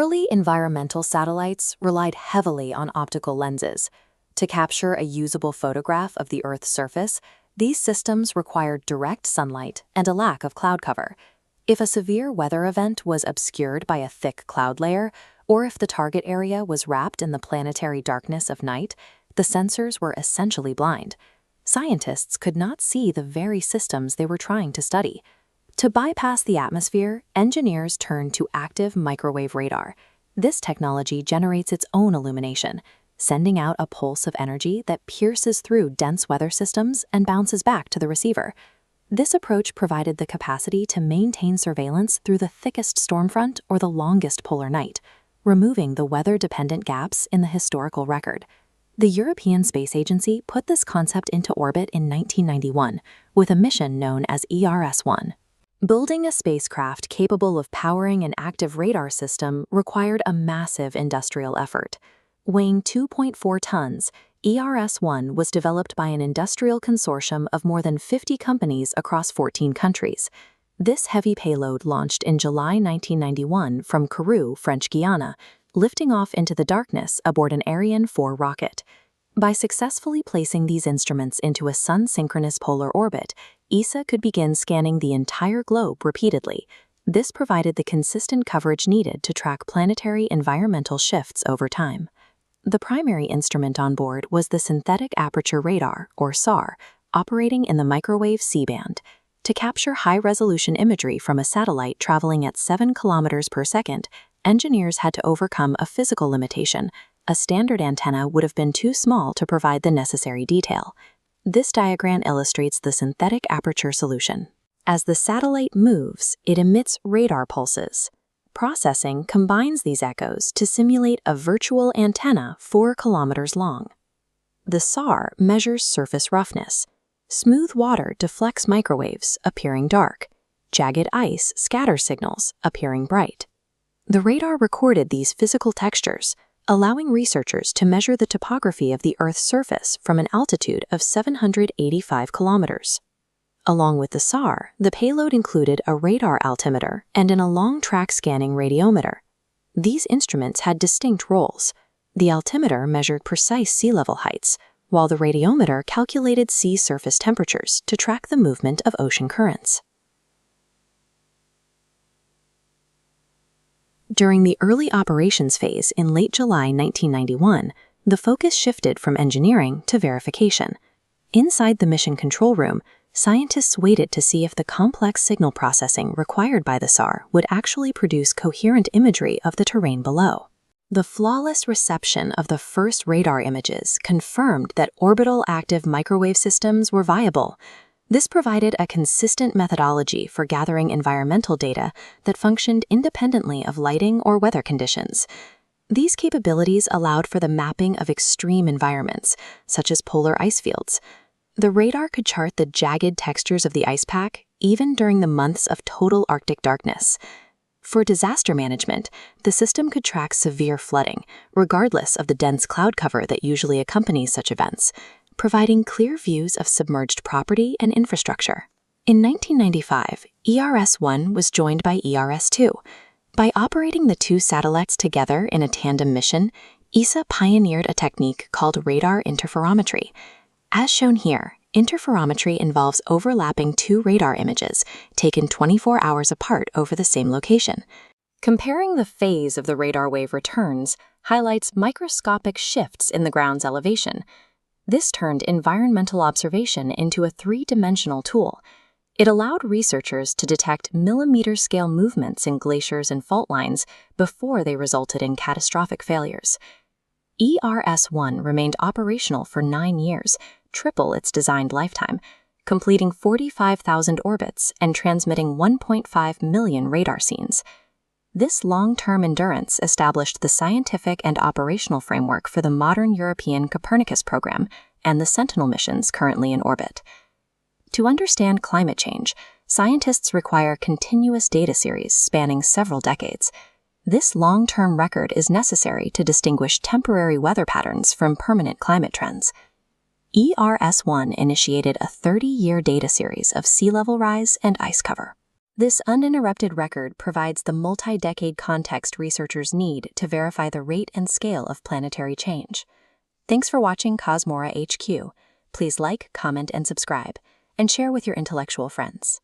Early environmental satellites relied heavily on optical lenses. To capture a usable photograph of the Earth's surface, these systems required direct sunlight and a lack of cloud cover. If a severe weather event was obscured by a thick cloud layer, or if the target area was wrapped in the planetary darkness of night, the sensors were essentially blind. Scientists could not see the very systems they were trying to study. To bypass the atmosphere, engineers turned to active microwave radar. This technology generates its own illumination, sending out a pulse of energy that pierces through dense weather systems and bounces back to the receiver. This approach provided the capacity to maintain surveillance through the thickest storm front or the longest polar night, removing the weather-dependent gaps in the historical record. The European Space Agency put this concept into orbit in 1991 with a mission known as ERS-1. Building a spacecraft capable of powering an active radar system required a massive industrial effort. Weighing 2.4 tons, ERS-1 was developed by an industrial consortium of more than 50 companies across 14 countries. This heavy payload launched in July 1991 from Kourou, French Guiana, lifting off into the darkness aboard an Ariane 4 rocket. By successfully placing these instruments into a sun-synchronous polar orbit, ESA could begin scanning the entire globe repeatedly. This provided the consistent coverage needed to track planetary environmental shifts over time. The primary instrument on board was the Synthetic Aperture Radar, or SAR, operating in the microwave C-band. To capture high-resolution imagery from a satellite traveling at 7 kilometers per second, engineers had to overcome a physical limitation. A standard antenna would have been too small to provide the necessary detail. This diagram illustrates the synthetic aperture solution. As the satellite moves, it emits radar pulses. Processing combines these echoes to simulate a virtual antenna 4 kilometers long. The SAR measures surface roughness. Smooth water deflects microwaves, appearing dark. Jagged ice scatters signals, appearing bright. The radar recorded these physical textures, allowing researchers to measure the topography of the Earth's surface from an altitude of 785 kilometers. Along with the SAR, the payload included a radar altimeter and a long-track scanning radiometer. These instruments had distinct roles. The altimeter measured precise sea level heights, while the radiometer calculated sea surface temperatures to track the movement of ocean currents. During the early operations phase in late July 1991, the focus shifted from engineering to verification. Inside the mission control room, scientists waited to see if the complex signal processing required by the SAR would actually produce coherent imagery of the terrain below. The flawless reception of the first radar images confirmed that orbital active microwave systems were viable. This provided a consistent methodology for gathering environmental data that functioned independently of lighting or weather conditions. These capabilities allowed for the mapping of extreme environments, such as polar ice fields. The radar could chart the jagged textures of the ice pack even during the months of total Arctic darkness. For disaster management, the system could track severe flooding, regardless of the dense cloud cover that usually accompanies such events, providing clear views of submerged property and infrastructure. In 1995, ERS-1 was joined by ERS-2. By operating the two satellites together in a tandem mission, ESA pioneered a technique called radar interferometry. As shown here, interferometry involves overlapping two radar images taken 24 hours apart over the same location. Comparing the phase of the radar wave returns highlights microscopic shifts in the ground's elevation. This turned environmental observation into a three-dimensional tool. It allowed researchers to detect millimeter-scale movements in glaciers and fault lines before they resulted in catastrophic failures. ERS-1 remained operational for 9 years, triple its designed lifetime, completing 45,000 orbits and transmitting 1.5 million radar scenes. This long-term endurance established the scientific and operational framework for the modern European Copernicus program and the Sentinel missions currently in orbit. To understand climate change, scientists require continuous data series spanning several decades. This long-term record is necessary to distinguish temporary weather patterns from permanent climate trends. ERS-1 initiated a 30-year data series of sea level rise and ice cover. This uninterrupted record provides the multi-decade context researchers need to verify the rate and scale of planetary change. Thanks for watching Cosmora HQ. Please like, comment, and subscribe, and share with your intellectual friends.